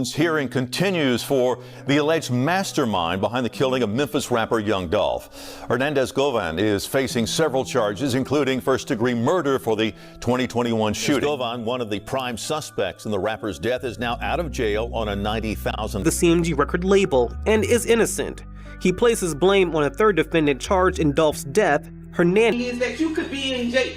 Hearing continues for the alleged mastermind behind the killing of Memphis rapper Young Dolph. Hernandez Govan is facing several charges, including first-degree murder for the 2021 shooting. Govan, one of the prime suspects in the rapper's death, is now out of jail on a $90,000 the CMG record label and is innocent. He places blame on a third defendant charged in Dolph's death, Hernandez. Is that you could be in jail,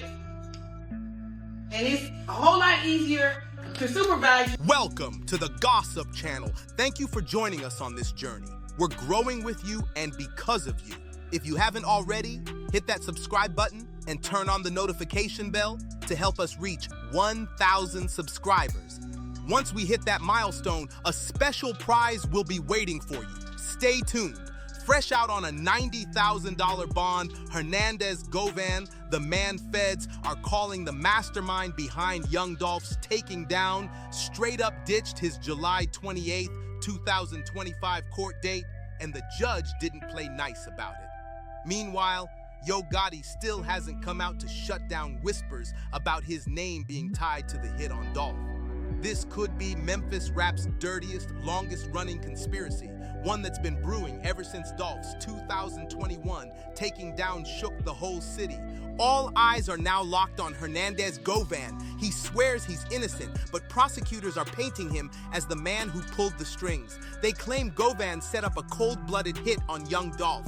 and it's a whole lot easier to supervise. Welcome to the Gossip Channel. Thank you for joining us on this journey. We're growing with you and because of you. If you haven't already, hit that subscribe button and turn on the notification bell to help us reach 1,000 subscribers. Once we hit that milestone, a special prize will be waiting for you. Stay tuned. Fresh out on a $90,000 bond, Hernandez Govan, the man feds are calling the mastermind behind Young Dolph's taking down, straight up ditched his July 28, 2025 court date, and the judge didn't play nice about it. Meanwhile, Yo Gotti still hasn't come out to shut down whispers about his name being tied to the hit on Dolph. This could be Memphis rap's dirtiest, longest-running conspiracy, one that's been brewing ever since Dolph's 2021 taking down shook the whole city. All eyes are now locked on Hernandez Govan. He swears he's innocent, but prosecutors are painting him as the man who pulled the strings. They claim Govan set up a cold-blooded hit on Young Dolph.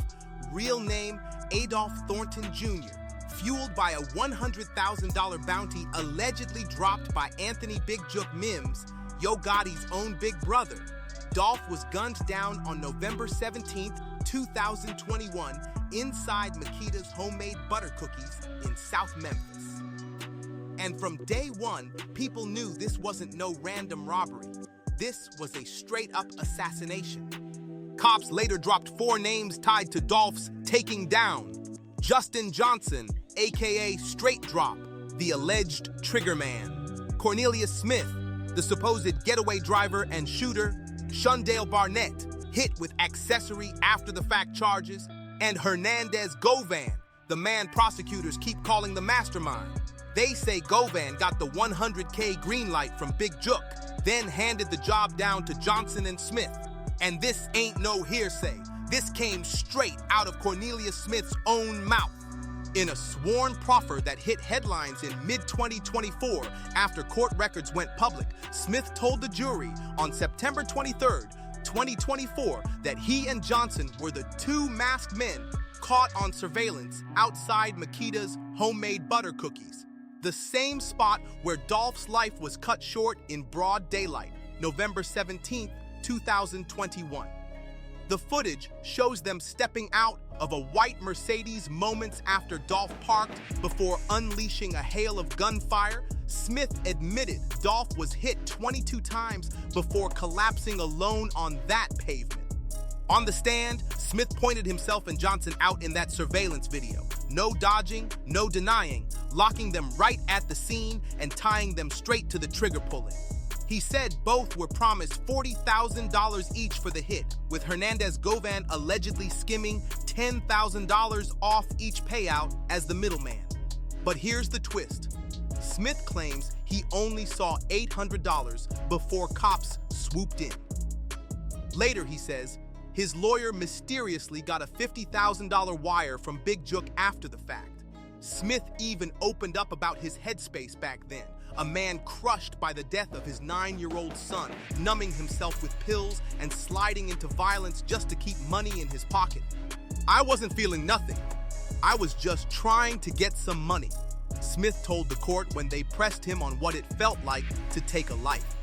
Real name, Adolph Thornton Jr., fueled by a $100,000 bounty allegedly dropped by Anthony Big Jook Mims, Yo Gotti's own big brother. Dolph was gunned down on November 17, 2021, inside Makita's homemade butter cookies in South Memphis. And from day one, people knew this wasn't no random robbery. This was a straight-up assassination. Cops later dropped 4 names tied to Dolph's taking down. Justin Johnson, aka Straight Drop, the alleged trigger man. Cornelius Smith, the supposed getaway driver and shooter. Shundale Barnett, hit with accessory after-the-fact charges. And Hernandez Govan, the man prosecutors keep calling the mastermind. They say Govan got the $100K green light from Big Jook, then handed the job down to Johnson and Smith. And this ain't no hearsay. This came straight out of Cornelius Smith's own mouth. In a sworn proffer that hit headlines in mid-2024 after court records went public, Smith told the jury on September 23, 2024, that he and Johnson were the 2 masked men caught on surveillance outside Makita's homemade butter cookies, the same spot where Dolph's life was cut short in broad daylight, November 17, 2021. The footage shows them stepping out of a white Mercedes moments after Dolph parked before unleashing a hail of gunfire. Smith admitted Dolph was hit 22 times before collapsing alone on that pavement. On the stand, Smith pointed himself and Johnson out in that surveillance video. No dodging, no denying, locking them right at the scene and tying them straight to the trigger pulling. He said both were promised $40,000 each for the hit, with Hernandez Govan allegedly skimming $10,000 off each payout as the middleman. But here's the twist. Smith claims he only saw $800 before cops swooped in. Later, he says, his lawyer mysteriously got a $50,000 wire from Big Jook after the fact. Smith even opened up about his headspace back then. A man crushed by the death of his 9-year-old son, numbing himself with pills and sliding into violence just to keep money in his pocket. I wasn't feeling nothing. I was just trying to get some money, Smith told the court when they pressed him on what it felt like to take a life.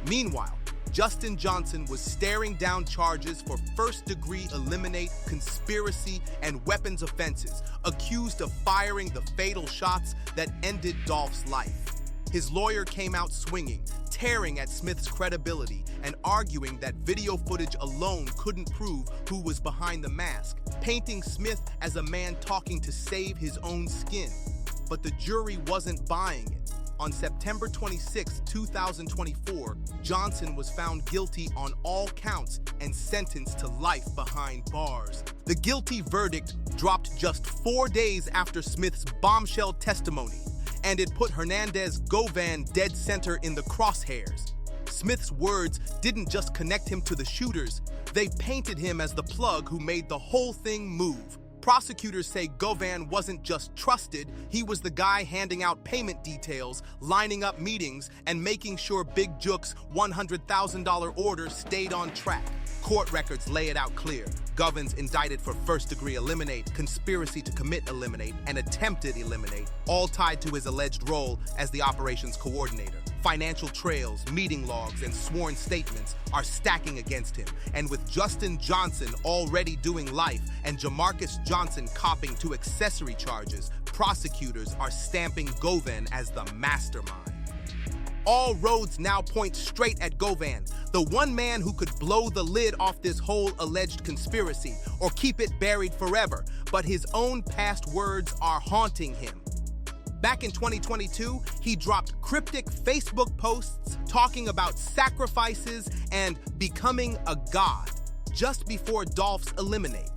Meanwhile, Justin Johnson was staring down charges for first-degree eliminate, conspiracy, and weapons offenses, accused of firing the fatal shots that ended Dolph's life. His lawyer came out swinging, tearing at Smith's credibility and arguing that video footage alone couldn't prove who was behind the mask, painting Smith as a man talking to save his own skin. But the jury wasn't buying it. On September 26, 2024, Johnson was found guilty on all counts and sentenced to life behind bars. The guilty verdict dropped just 4 days after Smith's bombshell testimony, and it put Hernandez Govan dead center in the crosshairs. Smith's words didn't just connect him to the shooters, they painted him as the plug who made the whole thing move. Prosecutors say Govan wasn't just trusted, he was the guy handing out payment details, lining up meetings, and making sure Big Jook's $100,000 order stayed on track. Court records lay it out clear. Govan's indicted for first-degree eliminate, conspiracy to commit eliminate, and attempted eliminate, all tied to his alleged role as the operations coordinator. Financial trails, meeting logs, and sworn statements are stacking against him. And with Justin Johnson already doing life and Jamarcus Johnson copping to accessory charges, prosecutors are stamping Govan as the mastermind. All roads now point straight at Govan, the one man who could blow the lid off this whole alleged conspiracy or keep it buried forever, but his own past words are haunting him. Back in 2022, he dropped cryptic Facebook posts talking about sacrifices and becoming a god, just before Dolph's eliminate.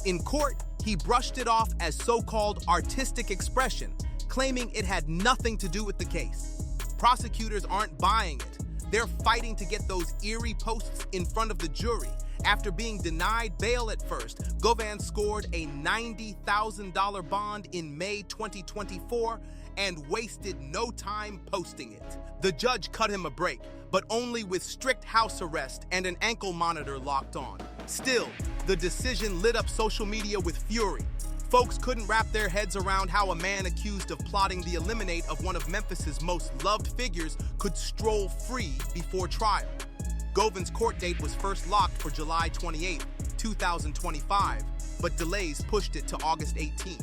In court, he brushed it off as so-called artistic expression, claiming it had nothing to do with the case. Prosecutors aren't buying it. They're fighting to get those eerie posts in front of the jury. After being denied bail at first, Govan scored a $90,000 bond in May 2024 and wasted no time posting it. The judge cut him a break, but only with strict house arrest and an ankle monitor locked on. Still, the decision lit up social media with fury. Folks couldn't wrap their heads around how a man accused of plotting the eliminate of one of Memphis's most loved figures could stroll free before trial. Govan's court date was first locked for July 28, 2025, but delays pushed it to August 18.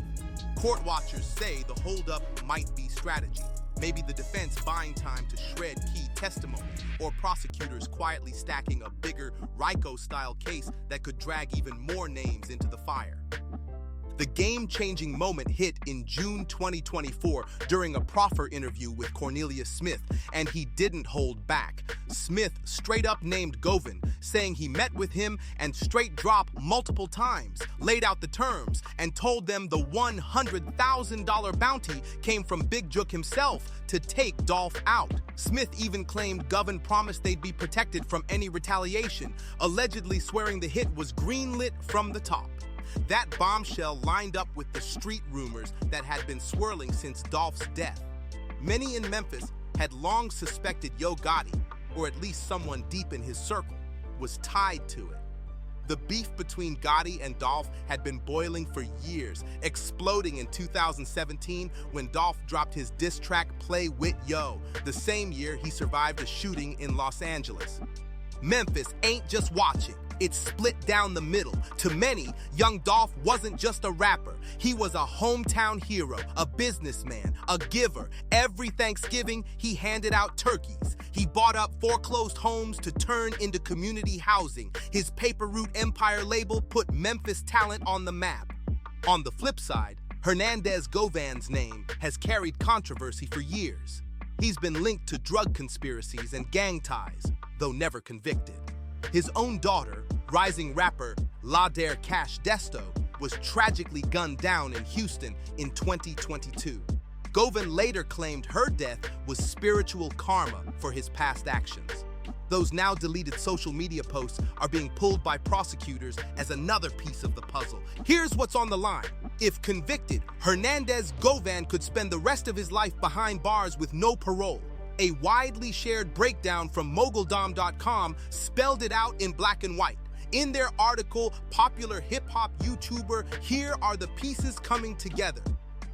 Court watchers say the holdup might be strategy. Maybe the defense buying time to shred key testimony, or prosecutors quietly stacking a bigger RICO-style case that could drag even more names into the fire. The game-changing moment hit in June 2024 during a proffer interview with Cornelius Smith, and he didn't hold back. Smith straight up named Govan, saying he met with him and straight dropped multiple times, laid out the terms, and told them the $100,000 bounty came from Big Jook himself to take Dolph out. Smith even claimed Govan promised they'd be protected from any retaliation, allegedly swearing the hit was greenlit from the top. That bombshell lined up with the street rumors that had been swirling since Dolph's death. Many in Memphis had long suspected Yo Gotti, or at least someone deep in his circle, was tied to it. The beef between Gotti and Dolph had been boiling for years, exploding in 2017 when Dolph dropped his diss track Play With Yo, the same year he survived a shooting in Los Angeles. Memphis ain't just watching. It's split down the middle. To many, Young Dolph wasn't just a rapper. He was a hometown hero, a businessman, a giver. Every Thanksgiving, he handed out turkeys. He bought up foreclosed homes to turn into community housing. His Paper Route Empire label put Memphis talent on the map. On the flip side, Hernandez Govan's name has carried controversy for years. He's been linked to drug conspiracies and gang ties, though never convicted. His own daughter, rising rapper Ladair Cash Desto, was tragically gunned down in Houston in 2022. Govan later claimed her death was spiritual karma for his past actions. Those now deleted social media posts are being pulled by prosecutors as another piece of the puzzle. Here's what's on the line. If convicted, Hernandez Govan could spend the rest of his life behind bars with no parole. A widely shared breakdown from moguldom.com spelled it out in black and white. In their article, popular hip-hop YouTuber, Here Are the Pieces Coming Together.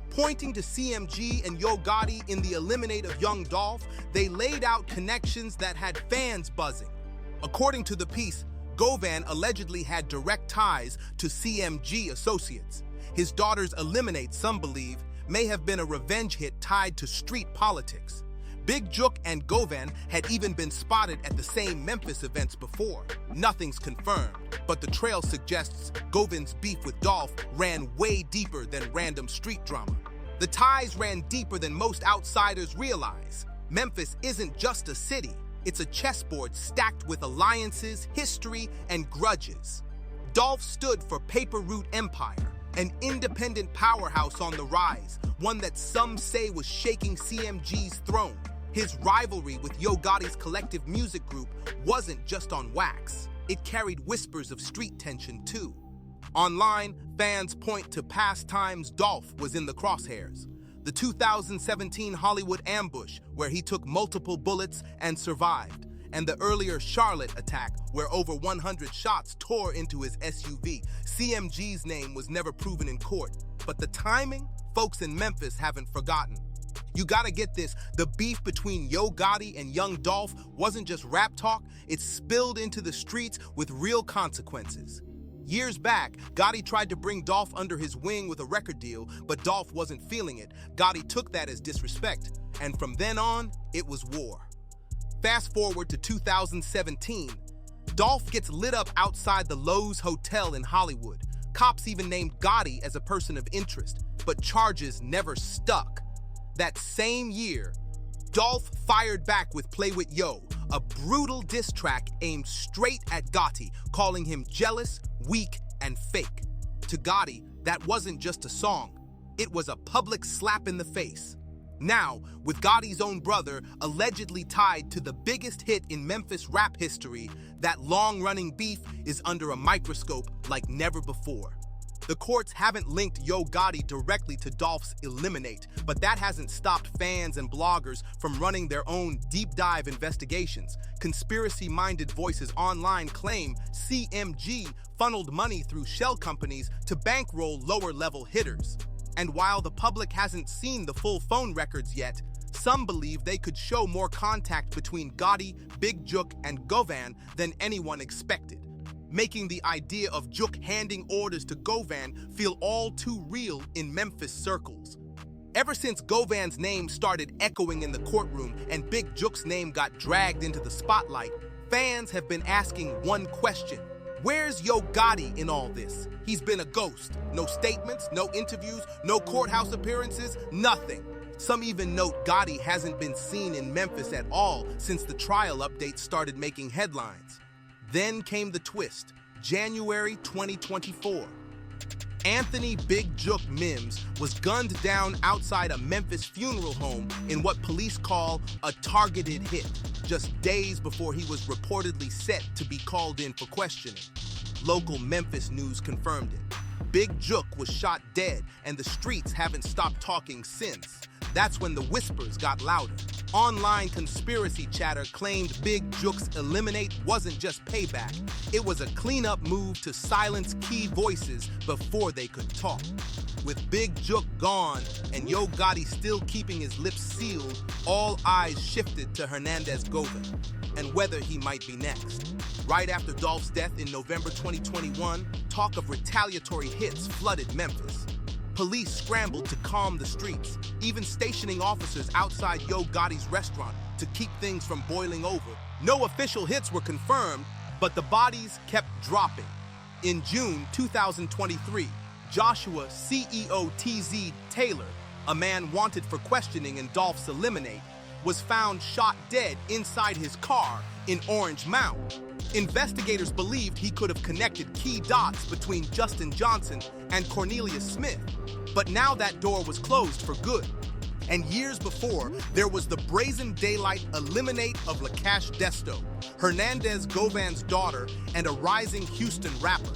Pointing to CMG and Yo Gotti in the eliminate of Young Dolph, they laid out connections that had fans buzzing. According to the piece, Govan allegedly had direct ties to CMG associates. His daughter's eliminate, some believe, may have been a revenge hit tied to street politics. Big Jook and Govan had even been spotted at the same Memphis events before. Nothing's confirmed, but the trail suggests Govan's beef with Dolph ran way deeper than random street drama. The ties ran deeper than most outsiders realize. Memphis isn't just a city, it's a chessboard stacked with alliances, history, and grudges. Dolph stood for Paper Route Empire, an independent powerhouse on the rise, one that some say was shaking CMG's throne. His rivalry with Yo Gotti's collective music group wasn't just on wax. It carried whispers of street tension too. Online, fans point to past times Dolph was in the crosshairs. The 2017 Hollywood ambush, where he took multiple bullets and survived, and the earlier Charlotte attack, where over 100 shots tore into his SUV. CMG's name was never proven in court, but the timing, folks in Memphis haven't forgotten. You gotta get this, the beef between Yo Gotti and Young Dolph wasn't just rap talk, it spilled into the streets with real consequences. Years back, Gotti tried to bring Dolph under his wing with a record deal, but Dolph wasn't feeling it. Gotti took that as disrespect, and from then on, it was war. Fast forward to 2017, Dolph gets lit up outside the Lowe's Hotel in Hollywood. Cops even named Gotti as a person of interest, but charges never stuck. That same year, Dolph fired back with Play With Yo, a brutal diss track aimed straight at Gotti, calling him jealous, weak, and fake. To Gotti, that wasn't just a song, it was a public slap in the face. Now, with Gotti's own brother allegedly tied to the biggest hit in Memphis rap history, that long-running beef is under a microscope like never before. The courts haven't linked Yo Gotti directly to Dolph's Eliminate, but that hasn't stopped fans and bloggers from running their own deep dive investigations. Conspiracy-minded voices online claim CMG funneled money through shell companies to bankroll lower-level hitters. And while the public hasn't seen the full phone records yet, some believe they could show more contact between Gotti, Big Jook, and Govan than anyone expected, making the idea of Jook handing orders to Govan feel all too real in Memphis circles. Ever since Govan's name started echoing in the courtroom and Big Jook's name got dragged into the spotlight, fans have been asking one question: where's Yo Gotti in all this? He's been a ghost. No statements, no interviews, no courthouse appearances, nothing. Some even note Gotti hasn't been seen in Memphis at all since the trial updates started making headlines. Then came the twist, January 2024. Anthony Big Jook Mims was gunned down outside a Memphis funeral home in what police call a targeted hit, just days before he was reportedly set to be called in for questioning. Local Memphis news confirmed it. Big Jook was shot dead, and the streets haven't stopped talking since. That's when the whispers got louder. Online conspiracy chatter claimed Big Jook's Eliminate wasn't just payback. It was a cleanup move to silence key voices before they could talk. With Big Jook gone and Yo Gotti still keeping his lips sealed, all eyes shifted to Hernandez Govan and whether he might be next. Right after Dolph's death in November 2021, talk of retaliatory hits flooded Memphis. Police scrambled to calm the streets, even stationing officers outside Yo Gotti's restaurant to keep things from boiling over. No official hits were confirmed, but the bodies kept dropping. In June 2023, Joshua CEO TZ Taylor, a man wanted for questioning in Dolph's Eliminate, was found shot dead inside his car in Orange Mound. Investigators believed he could have connected key dots between Justin Johnson and Cornelius Smith, but now that door was closed for good. And years before, there was the brazen daylight Eliminate of Lakash Desto, Hernandez Govan's daughter and a rising Houston rapper.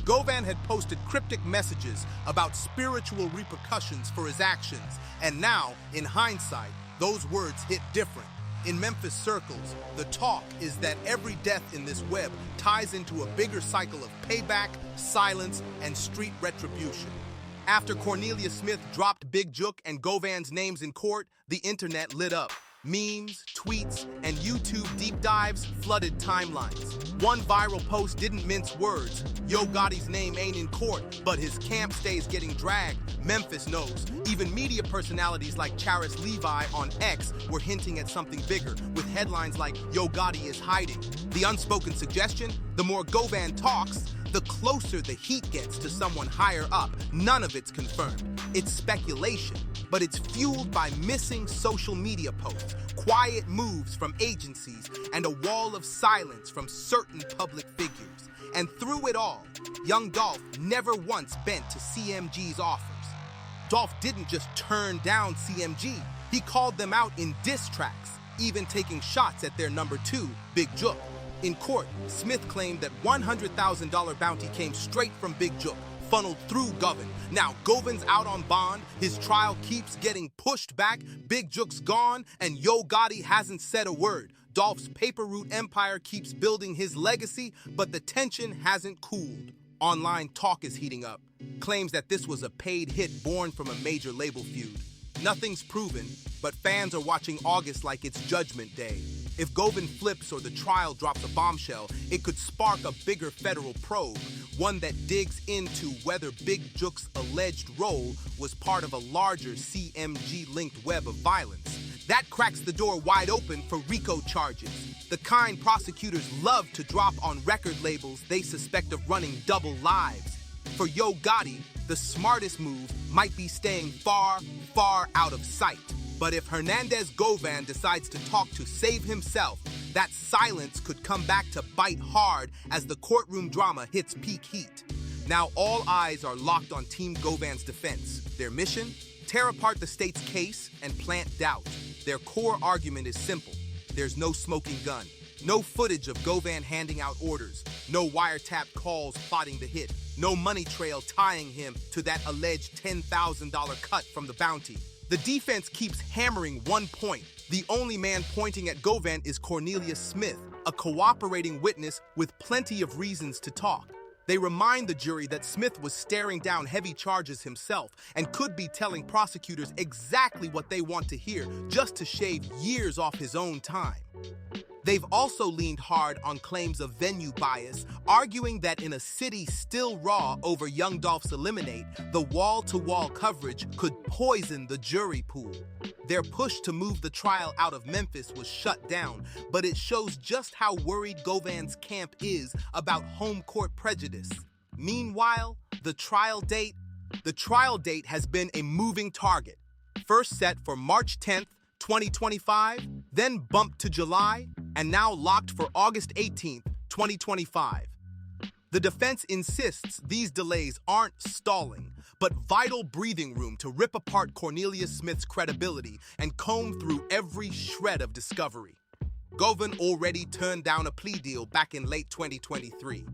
Govan had posted cryptic messages about spiritual repercussions for his actions, and now, in hindsight, those words hit different. In Memphis circles, the talk is that every death in this web ties into a bigger cycle of payback, silence, and street retribution. After Cornelius Smith dropped Big Jook and Govan's names in court, the internet lit up. Memes, tweets, and YouTube deep dives flooded timelines. One viral post didn't mince words. Yo Gotti's name ain't in court, but his camp stays getting dragged. Memphis knows. Even media personalities like Charis Levi on X were hinting at something bigger, with headlines like Yo Gotti is hiding. The unspoken suggestion: the more Govan talks, the closer the heat gets to someone higher up. None of it's confirmed. It's speculation, but it's fueled by missing social media posts, quiet moves from agencies, and a wall of silence from certain public figures. And through it all, Young Dolph never once bent to CMG's offers. Dolph didn't just turn down CMG, he called them out in diss tracks. even taking shots at their number 2, Big Jook. In court, Smith claimed that $100,000 bounty came straight from Big Jook, funneled through Govan. Now Govan's out on bond, his trial keeps getting pushed back, Big Jook's gone, and Yo Gotti hasn't said a word. Dolph's paper route empire keeps building his legacy, but the tension hasn't cooled. Online talk is heating up. Claims that this was a paid hit born from a major label feud. Nothing's proven, but fans are watching August like it's Judgment Day. If Govan flips or the trial drops a bombshell, it could spark a bigger federal probe, one that digs into whether Big Jook's alleged role was part of a larger CMG-linked web of violence. That cracks the door wide open for RICO charges, the kind prosecutors love to drop on record labels they suspect of running double lives. For Yo Gotti, the smartest move might be staying far, far out of sight. But if Hernandez Govan decides to talk to save himself, that silence could come back to bite hard as the courtroom drama hits peak heat. Now all eyes are locked on Team Govan's defense. Their mission? Tear apart the state's case and plant doubt. Their core argument is simple. There's no smoking gun, no footage of Govan handing out orders, no wiretap calls plotting the hit, no money trail tying him to that alleged $10,000 cut from the bounty. The defense keeps hammering one point. The only man pointing at Govan is Cornelius Smith, a cooperating witness with plenty of reasons to talk. They remind the jury that Smith was staring down heavy charges himself and could be telling prosecutors exactly what they want to hear just to shave years off his own time. They've also leaned hard on claims of venue bias, arguing that in a city still raw over Young Dolph's Eliminate, the wall-to-wall coverage could poison the jury pool. Their push to move the trial out of Memphis was shut down, but it shows just how worried Govan's camp is about home court prejudice. Meanwhile, the trial date has been a moving target. First set for March 10th, 2025, then bumped to July, and now locked for August 18th, 2025. The defense insists these delays aren't stalling, but vital breathing room to rip apart Cornelius Smith's credibility and comb through every shred of discovery. Govan already turned down a plea deal back in late 2023,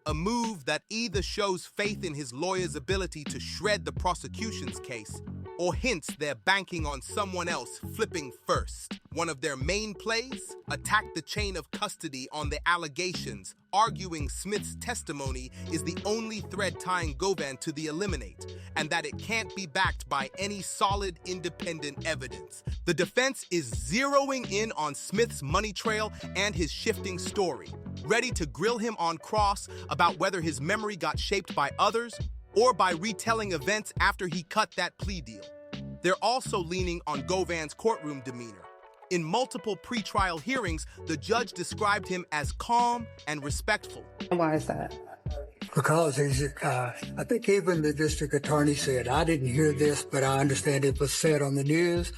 a move that either shows faith in his lawyer's ability to shred the prosecution's case or hints they're banking on someone else flipping first. One of their main plays? Attack the chain of custody on the allegations, arguing Smith's testimony is the only thread tying Govan to the Eliminate, and that it can't be backed by any solid independent evidence. The defense is zeroing in on Smith's money trail and his shifting story, ready to grill him on cross about whether his memory got shaped by others or by retelling events after he cut that plea deal. They're also leaning on Govan's courtroom demeanor. In multiple pretrial hearings, the judge described him as calm and respectful. Why is that? Because I think even the district attorney said, I didn't hear this, but I understand it was said on the news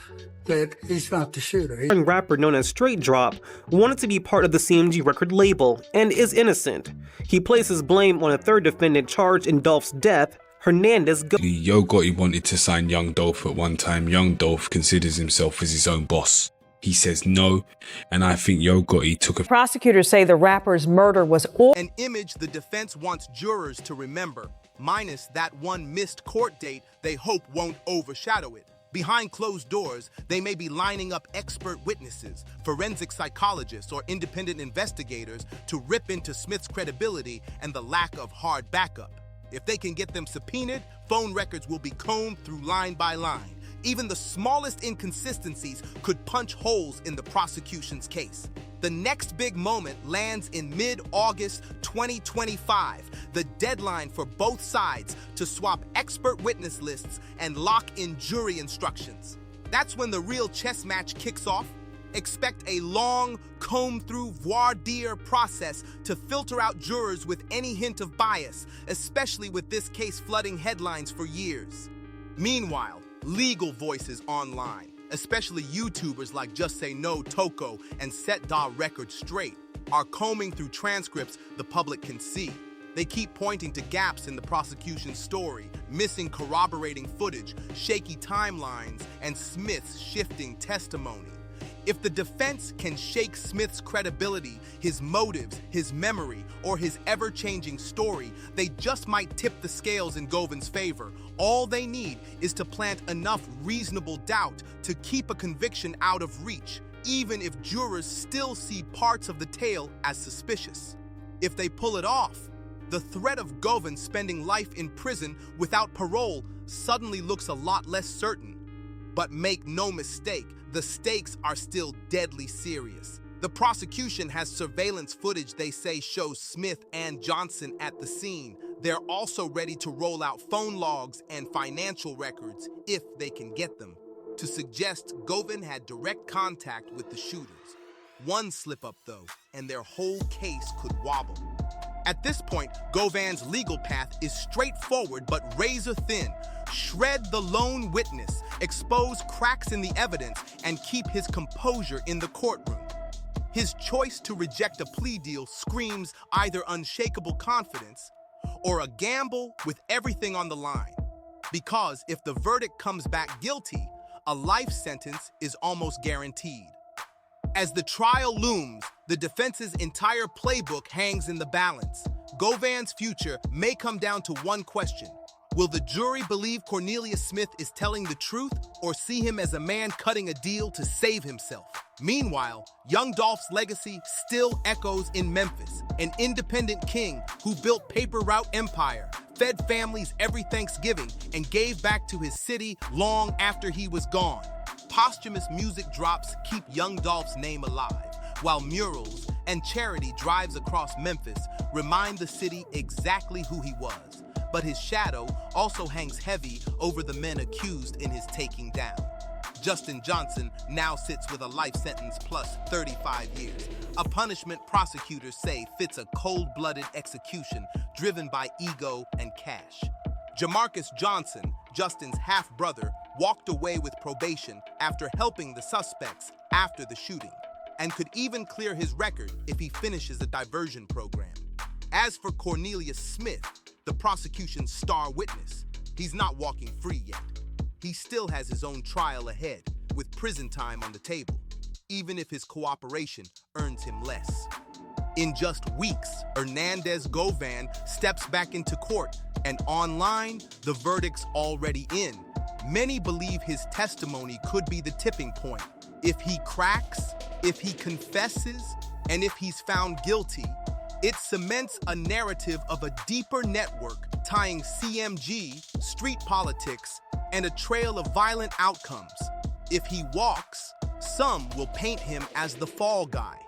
that he's not the shooter. A rapper known as Straight Drop wanted to be part of the CMG record label and is innocent. He places blame on a third defendant charged in Dolph's death, Hernandez Govan. Yo Gotti wanted to sign Young Dolph at one time. Young Dolph considers himself as his own boss. He says no, and I think Yo Gotti took a... Prosecutors say the rapper's murder was an image the defense wants jurors to remember, minus that one missed court date they hope won't overshadow it. Behind closed doors, they may be lining up expert witnesses, forensic psychologists, or independent investigators to rip into Smith's credibility and the lack of hard backup. If they can get them subpoenaed, phone records will be combed through line by line. Even the smallest inconsistencies could punch holes in the prosecution's case. The next big moment lands in mid-August 2025, the deadline for both sides to swap expert witness lists and lock in jury instructions. That's when the real chess match kicks off. Expect a long, comb-through voir dire process to filter out jurors with any hint of bias, especially with this case flooding headlines for years. Meanwhile, legal voices online, especially YouTubers like Just Say No Toko and Set Da Record Straight, are combing through transcripts the public can see. They keep pointing to gaps in the prosecution's story, missing corroborating footage, shaky timelines, and Smith's shifting testimony. If the defense can shake Smith's credibility, his motives, his memory, or his ever-changing story, they just might tip the scales in Govan's favor. All they need is to plant enough reasonable doubt to keep a conviction out of reach, even if jurors still see parts of the tale as suspicious. If they pull it off, the threat of Govan spending life in prison without parole suddenly looks a lot less certain. But make no mistake, the stakes are still deadly serious. The prosecution has surveillance footage they say shows Smith and Johnson at the scene. They're also ready to roll out phone logs and financial records, if they can get them, to suggest Govan had direct contact with the shooters. One slip-up, though, and their whole case could wobble. At this point, Govan's legal path is straightforward but razor-thin. Shred the lone witness, expose cracks in the evidence, and keep his composure in the courtroom. His choice to reject a plea deal screams either unshakable confidence or a gamble with everything on the line. Because if the verdict comes back guilty, a life sentence is almost guaranteed. As the trial looms, the defense's entire playbook hangs in the balance. Govan's future may come down to one question. Will the jury believe Cornelius Smith is telling the truth or see him as a man cutting a deal to save himself? Meanwhile, Young Dolph's legacy still echoes in Memphis, an independent king who built paper route empire, fed families every Thanksgiving, and gave back to his city long after he was gone. Posthumous music drops keep Young Dolph's name alive, while murals and charity drives across Memphis remind the city exactly who he was. But his shadow also hangs heavy over the men accused in his taking down. Justin Johnson now sits with a life sentence plus 35 years, a punishment prosecutors say fits a cold-blooded execution driven by ego and cash. Jamarcus Johnson, Justin's half-brother, walked away with probation after helping the suspects after the shooting, and could even clear his record if he finishes a diversion program. As for Cornelius Smith, the prosecution's star witness, he's not walking free yet. He still has his own trial ahead, with prison time on the table, even if his cooperation earns him less. In just weeks, Hernandez Govan steps back into court, and online, the verdict's already in. Many believe his testimony could be the tipping point. If he cracks, if he confesses, and if he's found guilty, it cements a narrative of a deeper network tying CMG, street politics, and a trail of violent outcomes. If he walks, some will paint him as the fall guy.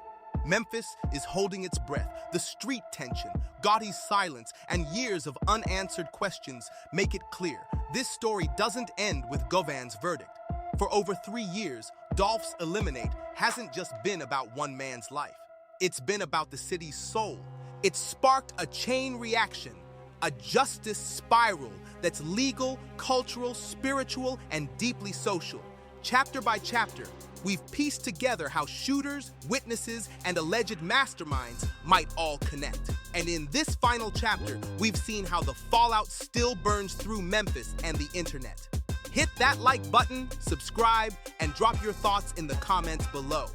Memphis is holding its breath. The street tension, Gotti's silence, and years of unanswered questions make it clear this story doesn't end with Govan's verdict. For over 3 years, Dolph's Eliminate hasn't just been about one man's life. It's been about the city's soul. It's sparked a chain reaction, a justice spiral that's legal, cultural, spiritual, and deeply social. Chapter by chapter, we've pieced together how shooters, witnesses, and alleged masterminds might all connect. And in this final chapter, we've seen how the fallout still burns through Memphis and the internet. Hit that like button, subscribe, and drop your thoughts in the comments below.